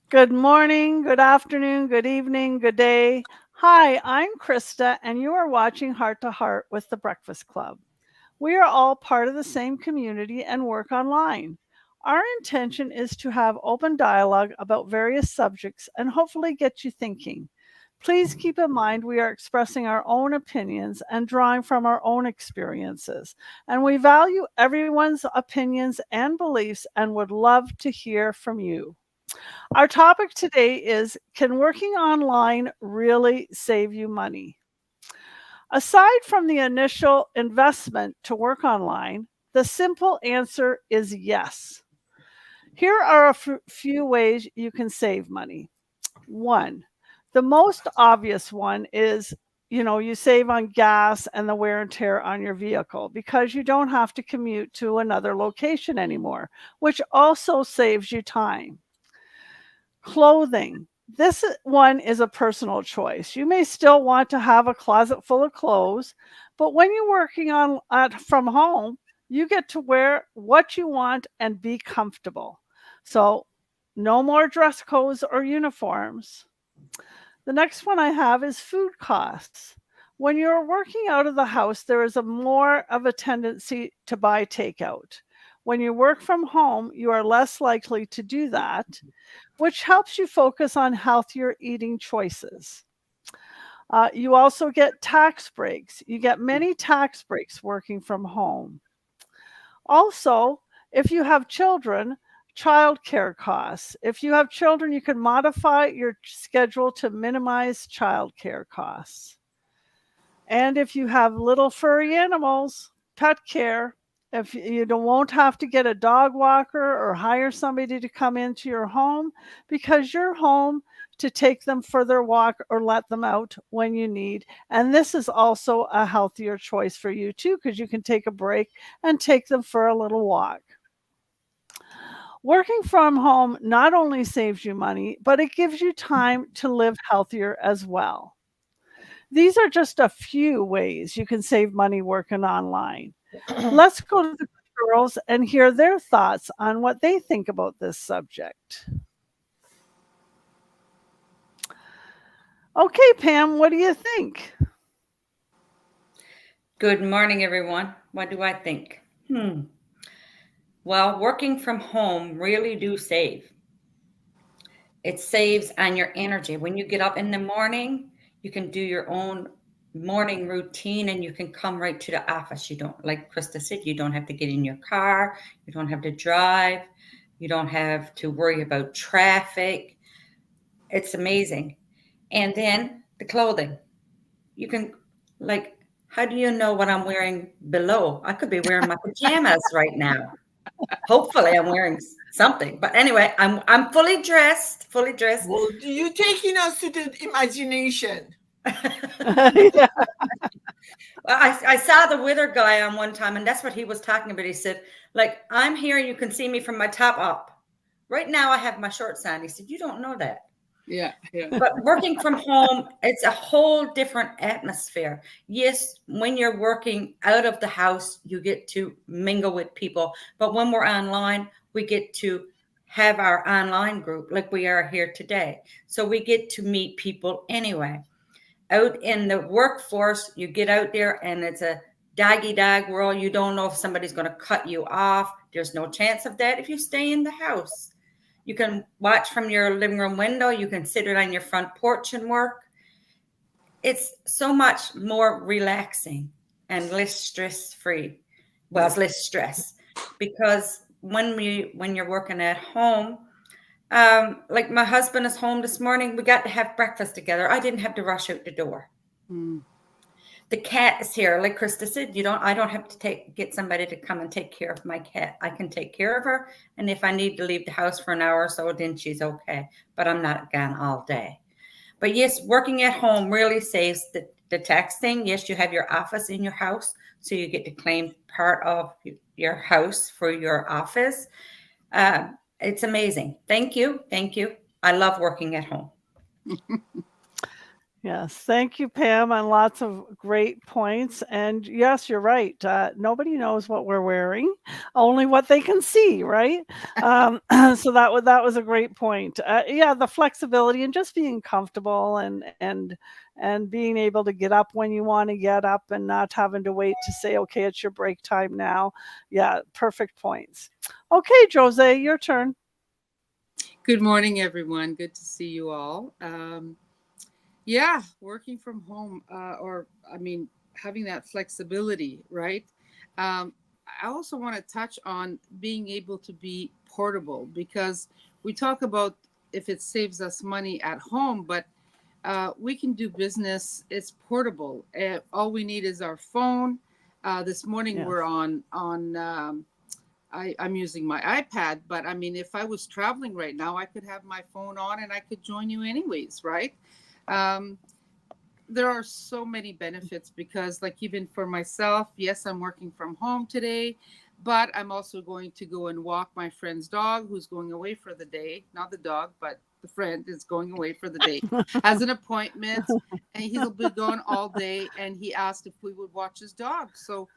Good morning, good afternoon, good evening, good day. Hi, I'm Krista, and you are watching Heart to Heart with the Breakfast Club. We are all part of the same community and work online. Our intention is to have open dialogue about various subjects and hopefully get you thinking. Please keep in mind we are expressing our own opinions and drawing from our own experiences, and we value everyone's opinions and beliefs and would love to hear from you. Our topic today is, can working online really save you money? Aside from the initial investment to work online, the simple answer is yes. Here are a few ways you can save money. One, the most obvious one is, you save on gas and the wear and tear on your vehicle because you don't have to commute to another location anymore, which also saves you time. Clothing. This one is a personal choice. You may still want to have a closet full of clothes, but when you're working from home, you get to wear what you want and be comfortable. So, no more dress codes or uniforms. The next one I have is food costs. When you're working out of the house, there is a more of a tendency to buy takeout. When you work from home, you are less likely to do that, which helps you focus on healthier eating choices. You also get tax breaks. You get many tax breaks working from home. Also, if you have children, childcare costs. If you have children, you can modify your schedule to minimize childcare costs. And if you have little furry animals, pet care, if you won't have to get a dog walker or hire somebody to come into your home because you're home to take them for their walk or let them out when you need. And this is also a healthier choice for you too, because you can take a break and take them for a little walk. Working from home not only saves you money, but it gives you time to live healthier as well. These are just a few ways you can save money working online. Let's go to the girls and hear their thoughts on what they think about this subject. Okay, Pam, what do you think? Good morning, everyone. What do I think? Well, working from home really do save. It saves on your energy. When you get up in the morning, you can do your own morning routine and you can come right to the office. You don't, like Krista said, you don't have to get in your car. You don't have to drive. You don't have to worry about traffic. It's amazing. And then the clothing. You can, like, how do you know what I'm wearing below? I could be wearing my pajamas right now. Hopefully, I'm wearing something. But anyway, I'm fully dressed. Fully dressed. Well, you're taking us to the imagination. Yeah. Well, I saw the Wither guy on one time, and that's what he was talking about. He said, like, I'm here, you can see me from my top up. Right now, I have my shorts on. He said, you don't know that. Yeah, yeah. But working from home, it's a whole different atmosphere. Yes, when you're working out of the house, you get to mingle with people. But when we're online, we get to have our online group like we are here today. So we get to meet people anyway. Out in the workforce, you get out there and it's a doggy dog world. You don't know if somebody's going to cut you off. There's no chance of that if you stay in the house. You can watch from your living room window. You can sit it on your front porch and work. It's so much more relaxing and less stress free. Well, it's less stress because when you're working at home, like my husband is home this morning, we got to have breakfast together. I didn't have to rush out the door. Mm. The cat is here, like Krista said. I don't have to get somebody to come and take care of my cat. I can take care of her, and if I need to leave the house for an hour or so, then she's okay. But I'm not gone all day. But yes, working at home really saves the tax thing. Yes, you have your office in your house, so you get to claim part of your house for your office. It's amazing. Thank you, thank you. I love working at home. Yes, thank you, Pam, and lots of great points. And yes, you're right. Nobody knows what we're wearing, only what they can see, right? So that was a great point. Yeah, the flexibility and just being comfortable and being able to get up when you want to get up and not having to wait to say, okay, it's your break time now. Yeah, perfect points. Okay, Jose, your turn. Good morning, everyone. Good to see you all. Yeah, working from home, or I mean, having that flexibility, right? Um, I also want to touch on being able to be portable because we talk about if it saves us money at home, but we can do business. It's portable. All we need is our phone. This morning Yes. we're on. I'm using my iPad, but I mean, if I was traveling right now, I could have my phone on and I could join you anyways, right? Um, there are so many benefits because, like, even for myself, yes, I'm working from home today, but I'm also going to go and walk my friend's dog who's going away for the day. Not the dog, but the friend is going away for the day, has an appointment, and he'll be gone all day. And he asked if we would watch his dog. So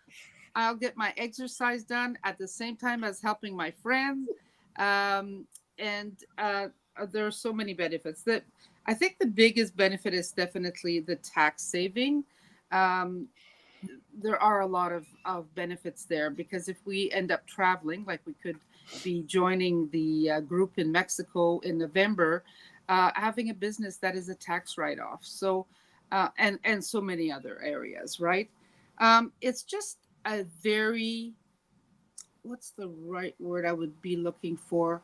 I'll get my exercise done at the same time as helping my friends. And there are so many benefits. That I think the biggest benefit is definitely the tax saving. Um, there are a lot of benefits there because if we end up traveling, like we could be joining the group in Mexico in November, having a business that is a tax write-off. So, and so many other areas, right? It's just a very, what's the right word I would be looking for?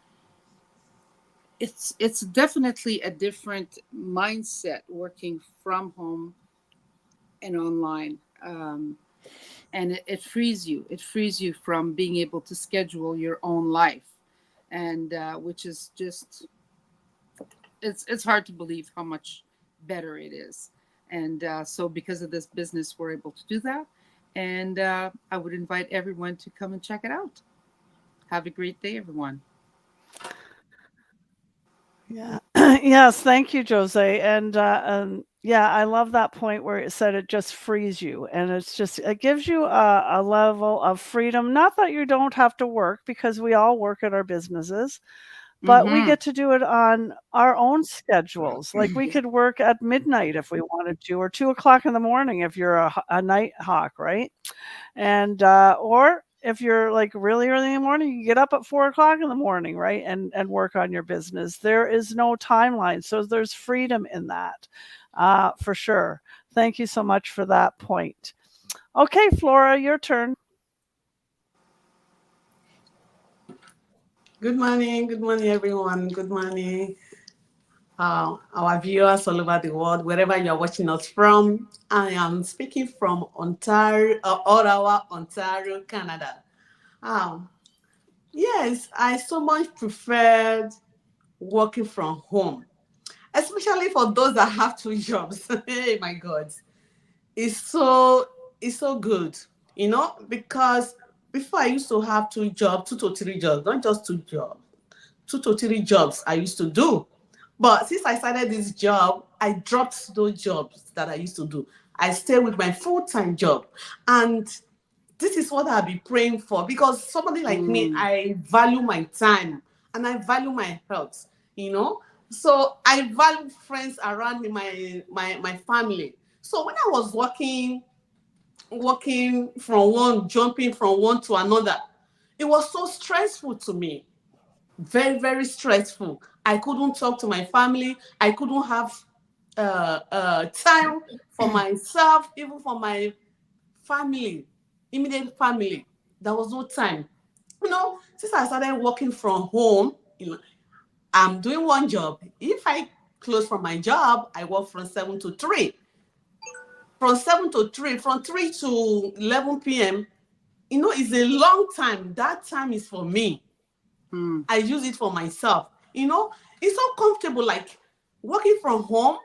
It's definitely a different mindset working from home and online. And it frees you. It frees you from being able to schedule your own life, and which is just it's hard to believe how much better it is. And so because of this business, we're able to do that. And I would invite everyone to come and check it out. Have a great day, everyone. Yeah. Yes, thank you, Jose. And yeah, I love that point where it said it just frees you, and it gives you a level of freedom. Not that you don't have to work, because we all work at our businesses, but we Mm-hmm. get to do it on our own schedules. Like we could work at midnight if we wanted to, or 2 o'clock in the morning if you're a night hawk, right? And or if you're like really early in the morning, you get up at 4 o'clock in the morning, right? And work on your business. There is no timeline. So there's freedom in that, for sure. Thank you so much for that point. Okay, Flora, your turn. Good morning, everyone. Good morning, our viewers all over the world, wherever you're watching us from. I am speaking from Ontario, Ottawa, Ontario, Canada. Um, yes, I so much preferred working from home, especially for those that have two jobs. Hey, my God, it's so it's so good, because before I used to have two jobs, 2 to 3 jobs, not just two jobs. 2 to 3 jobs I used to do. But since I started this job, I dropped those jobs that I used to do. I stay with my full-time job. And this is what I'll be praying for because somebody like me, Mm. I value my time and I value my health, you know. So I value friends around me, my family. So when I was working from one, jumping from one to another, it was so stressful to me, very, very stressful. I couldn't talk to my family. I couldn't have time for myself, even for my family, immediate family. There was no time. Since I started working from home, I'm doing one job. If I close from my job, I work from 7 to 3. From 7 to 3, from 3 to 11 p.m., it's a long time. That time is for me. Mm. I use it for myself. It's so comfortable. Like working from home,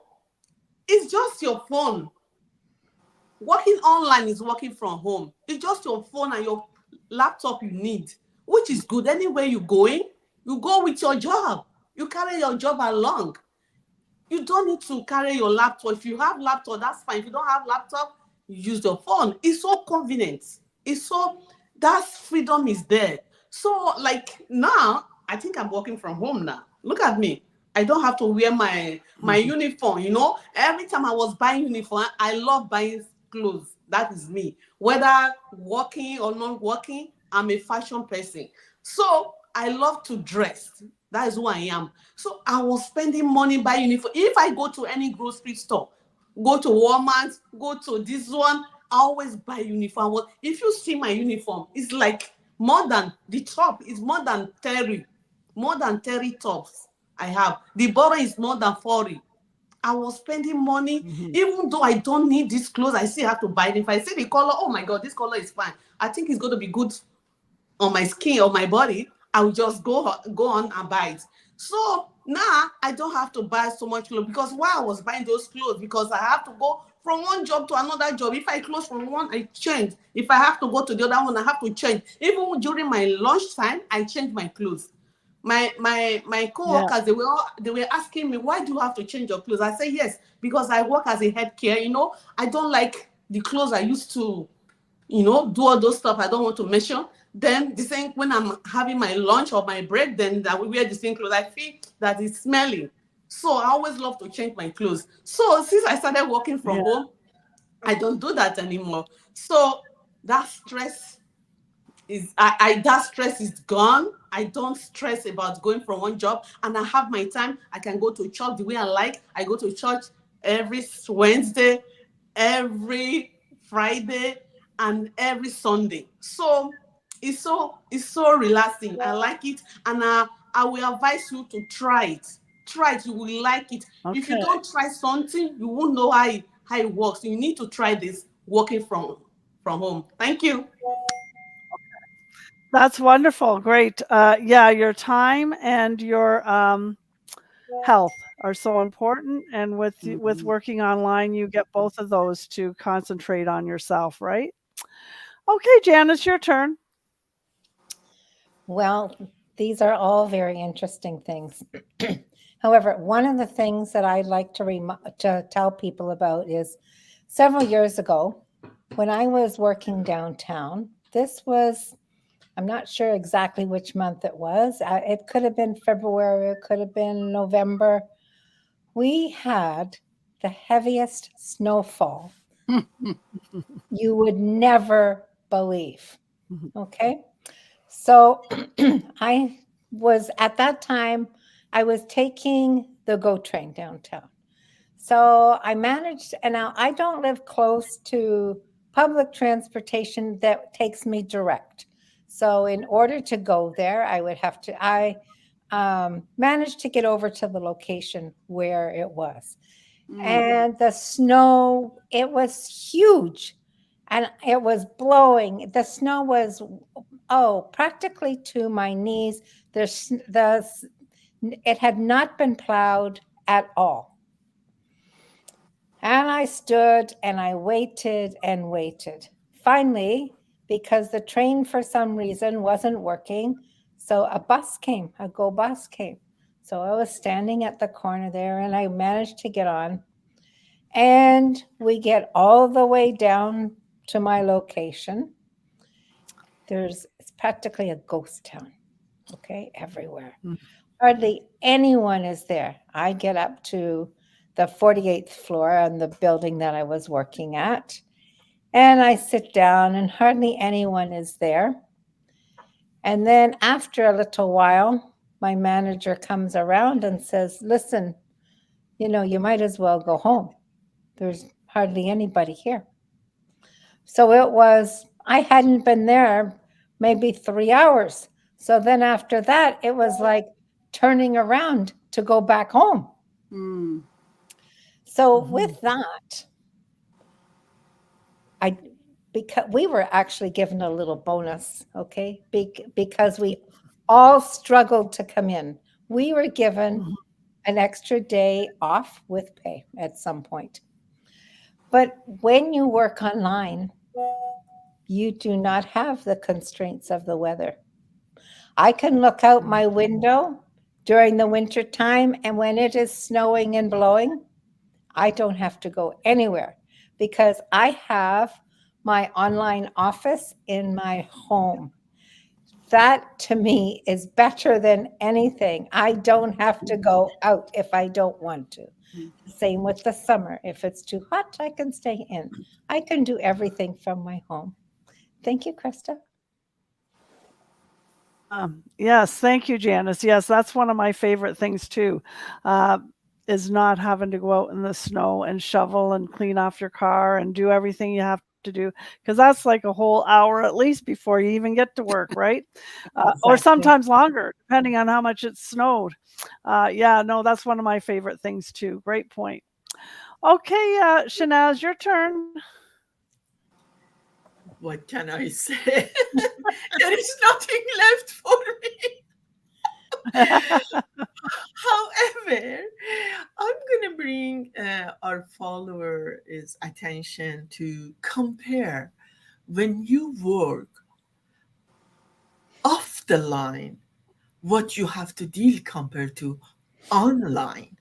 it's just your phone. Working online is working from home. It's just your phone and your laptop you need, which is good. Anywhere you're going, you go with your job. You carry your job along. You don't need to carry your laptop. If you have laptop, that's fine. If you don't have laptop, you use your phone. It's so convenient. It's so, that freedom is there. So like now, I think I'm working from home now. Look at me. I don't have to wear my uniform, you know. Every time I was buying uniform, I love buying clothes. That is me. Whether working or not working, I'm a fashion person. So I love to dress. That is who I am. So I was spending money buying uniform. If I go to any grocery store, go to Walmart, go to this one, I always buy uniform. Well, if you see my uniform, it's like more than the top is more than 30 tops I have. The bottom is more than 40. I was spending money, even though I don't need this clothes, I still have to buy it. If I see the color, oh my God, this color is fine. I think it's going to be good on my skin or my body. I will just go on and buy it. So now I don't have to buy so much clothes, because why I was buying those clothes, because I have to go from one job to another job. If I close from one, I change. If I have to go to the other one, I have to change. Even during my lunchtime, I change my clothes. My co-workers, they were asking me, why do you have to change your clothes? I say yes, because I work as a head care. You know, I don't like the clothes I used to, you know, do all those stuff I don't want to mention. Then the same when I'm having my lunch or my break, then I will wear the same clothes. I feel that it's smelling. So I always love to change my clothes. So since I started working from home, I don't do that anymore. So that stress is that stress is gone. I don't stress about going from one job, and I have my time. I can go to church the way I like. I go to church every Wednesday, every Friday, and every Sunday. So it's so relaxing. I like it, and I will advise you to try it. Try it, you will like it. If you don't try something, you won't know how it works. You need to try this working from home. Thank you. That's wonderful. Great. Yeah, your time and your health are so important. And with working online, you get both of those to concentrate on yourself, right? Okay, Janice, your turn. Well, these are all very interesting things. However, one of the things that I'd like to tell people about is several years ago when I was working downtown. This was, I'm not sure exactly which month it was. It could have been February, it could have been November. We had the heaviest snowfall you would never believe. Okay. So I was at that time, I was taking the GO train downtown. So I managed, and now I don't live close to public transportation that takes me direct. So in order to go there, I managed to get over to the location where it was. And the snow, it was huge and it was blowing. The snow was, practically to my knees. It had not been plowed at all. And I stood and I waited and waited. Finally, because the train for some reason wasn't working, so a GO bus came. So I was standing at the corner there and I managed to get on. And we get all the way down to my location. It's practically a ghost town, okay, everywhere. Hardly anyone is there. I get up to the 48th floor on the building that I was working at, and I sit down and hardly anyone is there. And then after a little while, my manager comes around and says, listen, you might as well go home. There's hardly anybody here. So I hadn't been there maybe 3 hours. So then after that, it was like turning around to go back home. So with that, because we were actually given a little bonus, okay? Because we all struggled to come in. We were given an extra day off with pay at some point. But when you work online, you do not have the constraints of the weather. I can look out my window during the winter time. And when it is snowing and blowing, I don't have to go anywhere because I have my online office in my home. That to me is better than anything. I don't have to go out if I don't want to. Same with the summer. If it's too hot, I can stay in. I can do everything from my home. Thank you, Krista. Yes, thank you, Janice. Yes, that's one of my favorite things too, is not having to go out in the snow and shovel and clean off your car and do everything you have to do, because that's like a whole hour at least before you even get to work, right? Or Exactly. sometimes longer, depending on how much it snowed. Yeah, no, that's one of my favorite things too. Great point. Okay, Shanaz, your turn. What can I say? There is nothing left for me. However, I'm going to bring our followers' attention to compare when you work off the line, what you have to deal compared to online.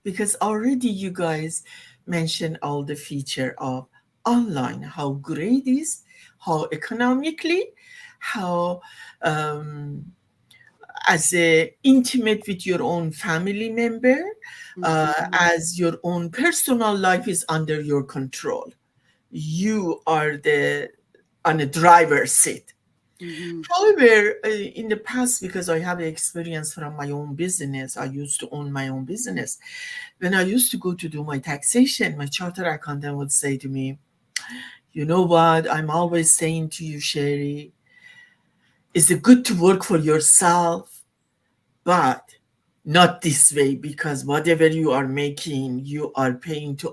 Because already you guys mentioned all the feature of online, how great it is, how economically, how as a intimate with your own family member, as your own personal life is under your control. You are on a driver's seat. However, in the past, because I have experience from my own business, I used to own my own business. When I used to go to do my taxation, my chartered accountant would say to me, you know what, I'm always saying to you, Sherry, is it good to work for yourself, but not this way, because whatever you are making, you are paying to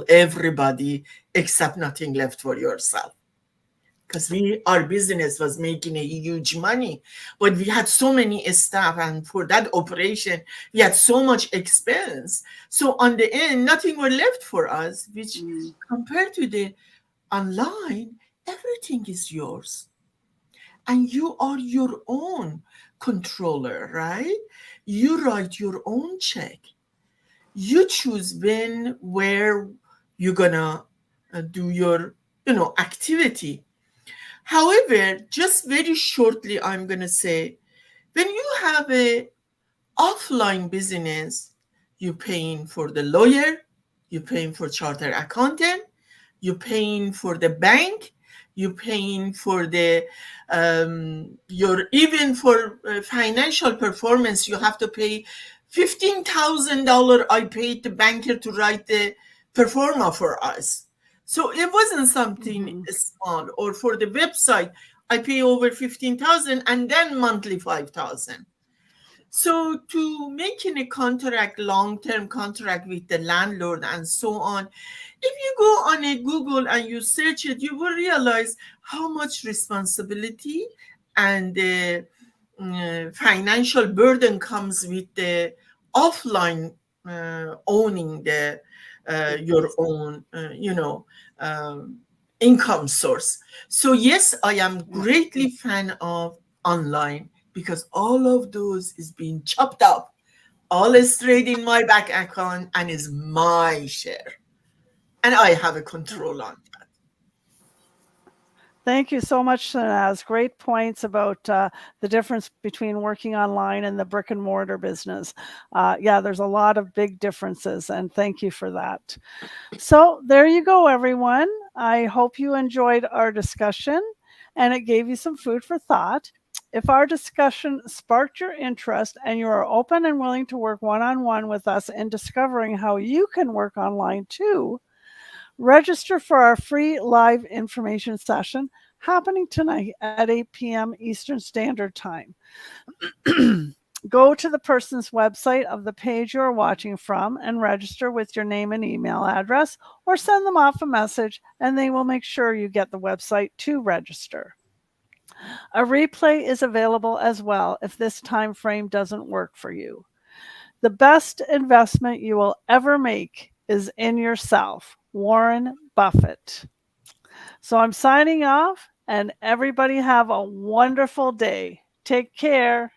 everybody, except nothing left for yourself. Because our business was making a huge money, but we had so many staff, and for that operation, we had so much expense. So on the end, nothing was left for us, which compared to the online, everything is yours. And you are your own controller, right? You write your own check. You choose when, where you're gonna do your, activity. However, just very shortly, I'm gonna say, when you have a offline business, you're paying for the lawyer, you're paying for chartered accountant, you're paying for the bank, you're paying for the even for financial performance, you have to pay $15,000. I paid the banker to write the performa for us. So it wasn't something small. Or for the website, I pay over 15,000 and then monthly 5,000. So to making a contract, long-term contract with the landlord and so on, if you go on a Google and you search it, you will realize how much responsibility and financial burden comes with the offline owning your own, income source. So yes, I am greatly fan of online, because all of those is being chopped up, all is straight in my bank account and is my share. And I have a control on that. Thank you so much, Shanaz. Great points about the difference between working online and the brick and mortar business. Yeah, there's a lot of big differences, and thank you for that. So there you go, everyone. I hope you enjoyed our discussion and it gave you some food for thought. If our discussion sparked your interest and you are open and willing to work one-on-one with us in discovering how you can work online too, register for our free live information session happening tonight at 8 p.m. Eastern Standard Time. Go to the person's website of the page you're watching from and register with your name and email address, or send them off a message and they will make sure you get the website to register. A replay is available as well if this time frame doesn't work for you. The best investment you will ever make is in yourself. Warren Buffett. So I'm signing off, and everybody have a wonderful day. Take care.